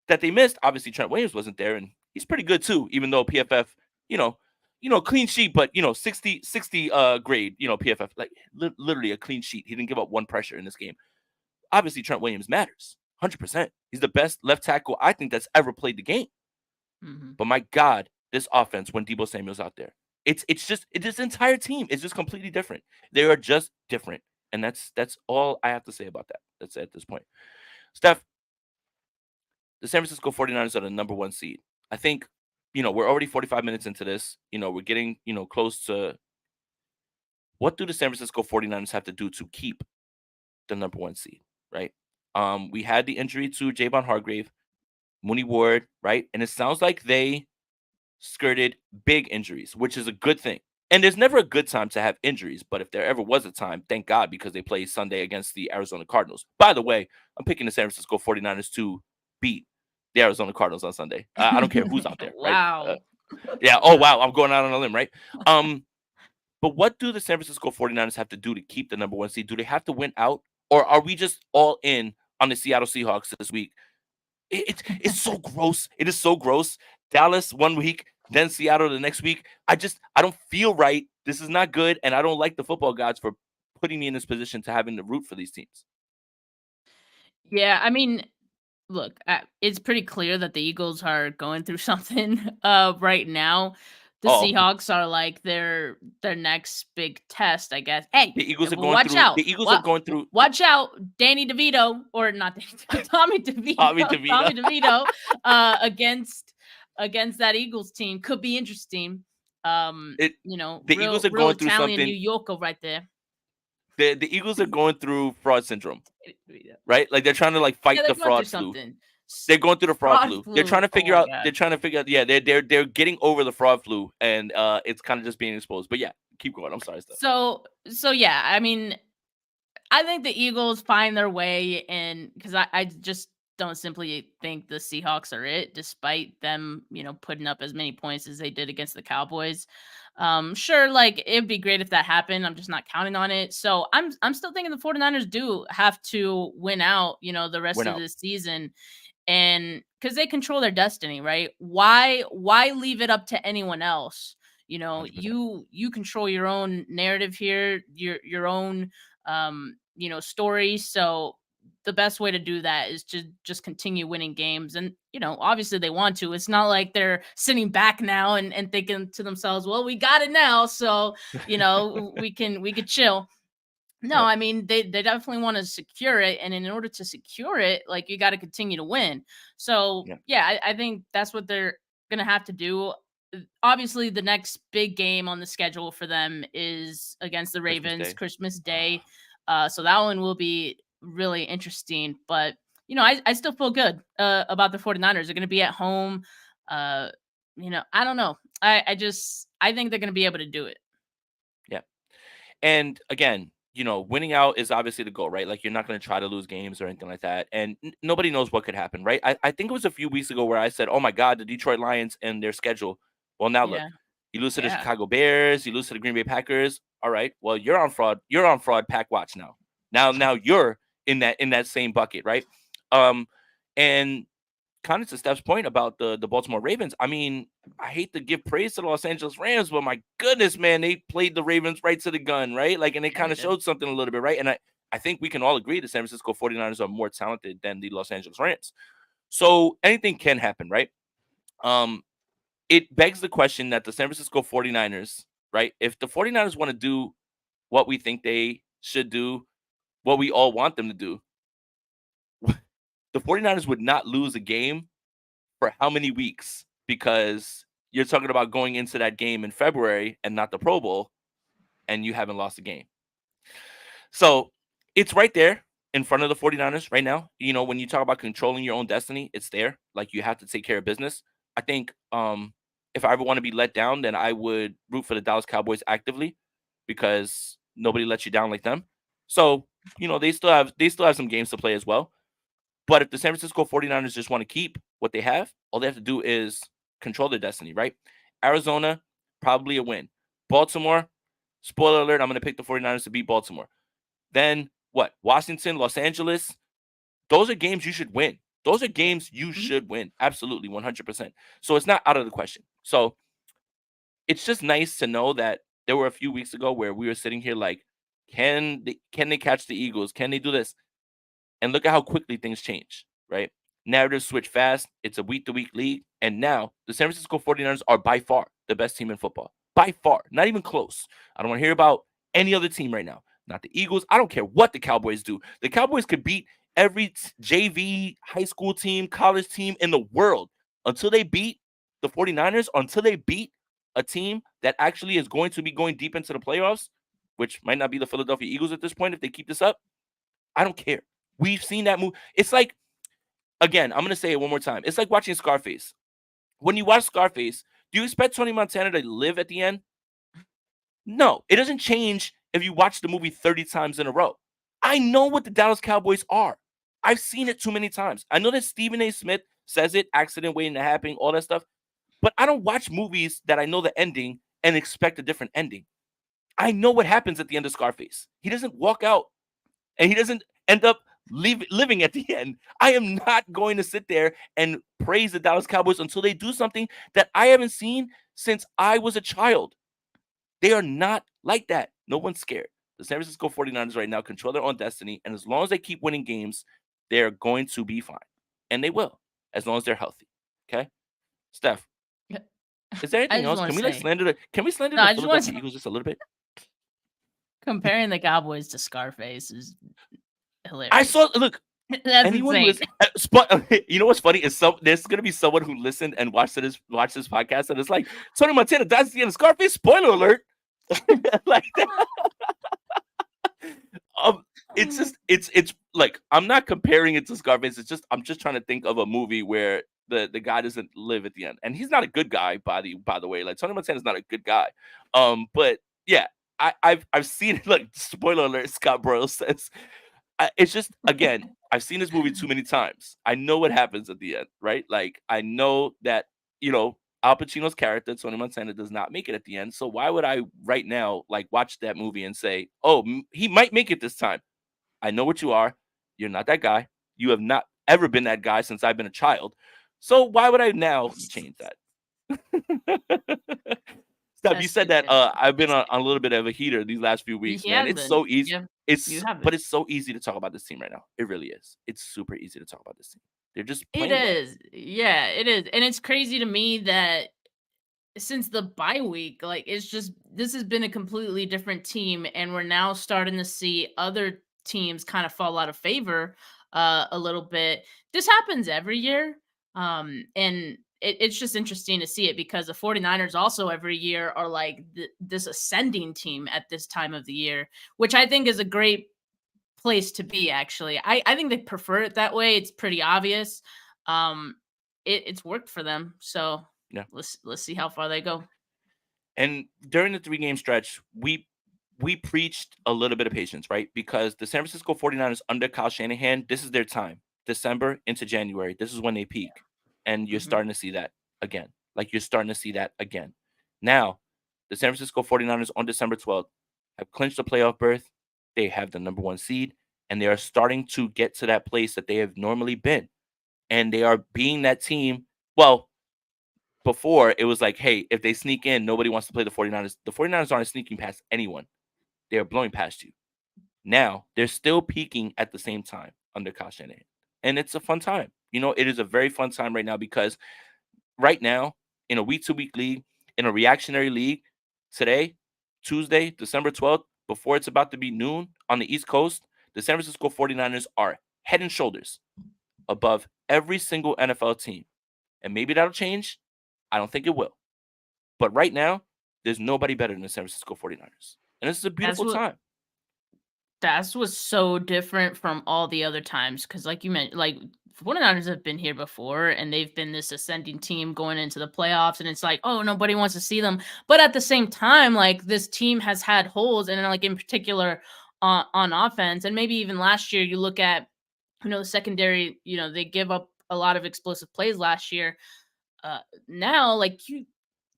that they missed, obviously Trent Williams wasn't there, and he's pretty good too, even though PFF, you know, clean sheet, but 60 grade, PFF, like literally a clean sheet. He didn't give up one pressure in this game. Obviously, Trent Williams matters 100%. He's the best left tackle I think that's ever played the game. Mm-hmm. But my God, this offense when Deebo Samuel's out there, it's just this entire team is just completely different. They are just different, and that's all I have to say about that. That's it at this point. Steph, the San Francisco 49ers are the number 1 seed. I think, we're already 45 minutes into this. We're getting, close to what do the San Francisco 49ers have to do to keep the number 1 seed, right? We had the injury to Javon Hargrave, Mooney Ward, right? And it sounds like they skirted big injuries, which is a good thing. And there's never a good time to have injuries, but if there ever was a time, thank God, because they play Sunday against the Arizona Cardinals. By the way, I'm picking the San Francisco 49ers to beat the Arizona Cardinals on Sunday. I don't care who's out there, right? Wow. Yeah. Oh, wow. I'm going out on a limb, right? But what do the San Francisco 49ers have to do to keep the number 1 seed? Do they have to win out? Or are we just all in on the Seattle Seahawks this week? It's so gross. It is so gross. Dallas 1 week, then Seattle the next week. I don't feel right. This is not good, and I don't like the football gods for putting me in this position to having to root for these teams. Yeah, I mean, look, it's pretty clear that the Eagles are going through something right now. The Oh, Seahawks are like their next big test, I guess. Hey, the Eagles are going watch through. out! The Eagles are going through. Watch out, Danny DeVito, or not Danny, Tommy Tommy DeVito, DeVito. Tommy DeVito, against that Eagles team could be interesting. The Real Eagles are real going through Italian something. New Yorker right there. The Eagles are going through fraud syndrome, right? Like they're trying to fight Yeah, they're the going through fraud flu. something. They're going through the fraud Fraud flu. They're trying flu. to Oh figure my out. god. They're trying to figure out. Yeah, they're getting over the fraud flu, and it's kind of just being exposed. But yeah, keep going. I'm sorry, Steph. So yeah, I mean, I think the Eagles find their way in because I just don't simply think the Seahawks are it, despite them, putting up as many points as they did against the Cowboys. Sure, like it'd be great if that happened. I'm just not counting on it. So I'm still thinking the 49ers do have to win out, the rest We're of out. this season. And because they control their destiny, right? Why leave it up to anyone else? 100%. You control your own narrative here, your own story. So the best way to do that is to just continue winning games. And obviously they want to. It's not like they're sitting back now and thinking to themselves, well, we got it now, so we could chill. No, Right. I mean they definitely want to secure it, and in order to secure it, like you got to continue to win. So Yeah. yeah, I think that's what they're gonna have to do. Obviously, the next big game on the schedule for them is against the Christmas Ravens, Day. Christmas Day. So that one will be really interesting. But I still feel good about the 49ers. They're gonna be at home. Uh, I don't know. I think they're gonna be able to do it. Yeah. And again, winning out is obviously the goal, right? Like you're not going to try to lose games or anything like that. And nobody knows what could happen, right? I think it was a few weeks ago where I said, oh my God, the Detroit Lions and their schedule. Well, now look, Yeah, you lose to the yeah. Chicago Bears, you lose to the Green Bay Packers. All right. Well, you're on fraud pack watch now. Now you're in that same bucket, right? Um, and kind of to Steph's point about the Baltimore Ravens, I mean, I hate to give praise to the Los Angeles Rams, but my goodness, man, they played the Ravens right to the gun, right? Like, and they Yeah, kind they of did. showed something a little bit, right? And I think we can all agree the San Francisco 49ers are more talented than the Los Angeles Rams. So anything can happen, right? Um, it begs the question that the San Francisco 49ers, right? If the 49ers want to do what we think they should do, what we all want them to do, the 49ers would not lose a game for how many weeks? Because you're talking about going into that game in February and not the Pro Bowl, and you haven't lost a game. So it's right there in front of the 49ers right now. When you talk about controlling your own destiny, it's there. Like you have to take care of business. I think if I ever want to be let down, then I would root for the Dallas Cowboys actively because nobody lets you down like them. So, they still have some games to play as well. But if the San Francisco 49ers just want to keep what they have, all they have to do is control their destiny, right? Arizona, probably a win. Baltimore, spoiler alert, I'm going to pick the 49ers to beat Baltimore. Then what? Washington, Los Angeles. Those are games you should win. Those are games you Mhm. should win. Absolutely, 100%. So it's not out of the question. So it's just nice to know that there were a few weeks ago where we were sitting here like, can they catch the Eagles? Can they do this? And look at how quickly things change, right? Narratives switch fast. It's a week to week league. And now the San Francisco 49ers are by far the best team in football. By far. Not even close. I don't want to hear about any other team right now. Not the Eagles. I don't care what the Cowboys do. The Cowboys could beat every JV, high school team, college team in the world until they beat the 49ers, until they beat a team that actually is going to be going deep into the playoffs, which might not be the Philadelphia Eagles at this point if they keep this up. I don't care. We've seen that move. It's like, again, I'm gonna say it one more time. It's like watching Scarface. When you watch Scarface, do you expect Tony Montana to live at the end? No, it doesn't change if you watch the movie 30 times in a row. I know what the Dallas Cowboys are. I've seen it too many times. I know that Stephen A. Smith says it, accident waiting to happen, all that stuff. But I don't watch movies that I know the ending and expect a different ending. I know what happens at the end of Scarface. He doesn't walk out and he doesn't end up living at the end. I am not going to sit there and praise the Dallas Cowboys until they do something that I haven't seen since I was a child. They are not like that. No one's scared. The San Francisco 49ers right now control their own destiny, and as long as they keep winning games, they're going to be fine. And they will, as long as they're healthy. Okay? Steph, Yeah. is there I anything just else? want Can to we like say, slander the can we slander no, the I just want to Philadelphia say, Eagles just a little bit? comparing the Cowboys to Scarface is I saw hilarious. look, That's anyone who insane. is you know what's funny is there's gonna be someone who listened and watched this podcast and it's like Tony Montana dies at the end of Scarface. Spoiler alert! Like that. Um, it's like I'm not comparing it to Scarface. I'm just trying to think of a movie where the guy doesn't live at the end, and he's not a good guy by the way. Like Tony Montana's not a good guy. But yeah, I've seen it. Like spoiler alert, Scott Broyle says it's just again, I've seen this movie too many times. I know what happens at the end, right? Like I know that Al Pacino's character Tony Montana does not make it at the end. So why would I right now like watch that movie and say, "Oh, he might make it this time"? I know what you are. You're not that guy. You have not ever been that guy since I've been a child. So why would I now change that? Steph, you That's said good. that Yeah, I've been that's on, good. on a little bit of a heater these last few weeks, He man. has It's been. so easy. Yeah, you It's have but been. it's so easy to talk about this team right now. It really is. It's super easy to talk about this team. They're just It playing well. is. Yeah, it is. And it's crazy to me that since the bye week, like it's just this has been a completely different team, and we're now starting to see other teams kind of fall out of favor a little bit. This happens every year. And it's just interesting to see it because the 49ers also every year are like this ascending team at this time of the year, which I think is a great place to be actually. I think they prefer it that way. It's pretty obvious. Um it's worked for them. So Yeah. let's see how far they go. And during the 3 game stretch, we preached a little bit of patience, right? Because the San Francisco 49ers under Kyle Shanahan, this is their time. December into January. This is when they peak. And you're Mhm. starting to see that again. Like you're starting to see that again. Now, the San Francisco 49ers on December 12th have clinched the playoff berth. They have the number 1 seed and they are starting to get to that place that they have normally been. And they are being that team. Well, before it was like, hey, if they sneak in, nobody wants to play the 49ers. The 49ers aren't sneaking past anyone. They are blowing past you. Now, they're still peaking at the same time under Kyle Shanahan. And it's a fun time. It is a very fun time right now because right now, in a week-to-week league, in a reactionary league, today, Tuesday, December 12th, before it's about to be noon on the East Coast, the San Francisco 49ers are head and shoulders above every single NFL team. And maybe that'll change. I don't think it will. But right now, there's nobody better than the San Francisco 49ers. And this is a That's beautiful what time. That was so different from all the other times because, like you mentioned, like 49ers have been here before and they've been this ascending team going into the playoffs, and it's like, oh, nobody wants to see them. But at the same time, like this team has had holes, and like in particular on offense, and maybe even last year, you look at the secondary, they give up a lot of explosive plays last year. Uh, Now, like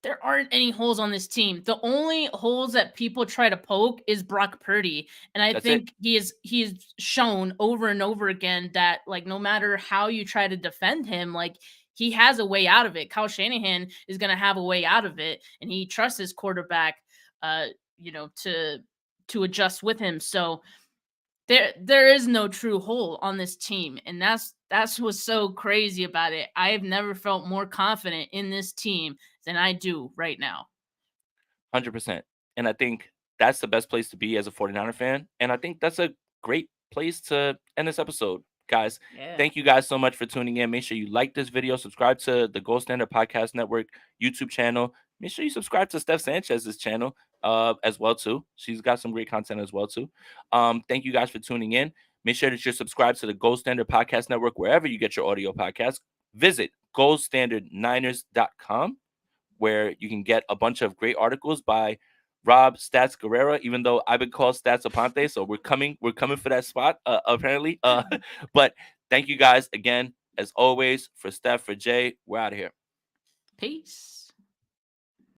there aren't any holes on this team. The only holes that people try to poke is Brock Purdy. And I That's it. think he's shown over and over again that like no matter how you try to defend him, like he has a way out of it. Kyle Shanahan is gonna have a way out of it, and he trusts his quarterback to adjust with him. So there is no true hole on this team, and that's what's so crazy about it. I have never felt more confident in this team than I do right now. 100%. And I think that's the best place to be as a 49er fan. And I think that's a great place to end this episode. Guys, Yeah. thank you guys so much for tuning in. Make sure you like this video, subscribe to the Gold Standard Podcast Network YouTube channel. Make sure you subscribe to Steph Sanchez's channel as well too. She's got some great content as well too. Thank you guys for tuning in. Make sure that you're subscribed to the Gold Standard Podcast Network wherever you get your audio podcast. Visit goldstandardniners.com, where you can get a bunch of great articles by Rob Stats Guerrera, even though I've been called Stats Aponte, so we're coming for that spot, apparently. But thank you guys again, as always, for Steph, for Jay. We're out of here. Peace.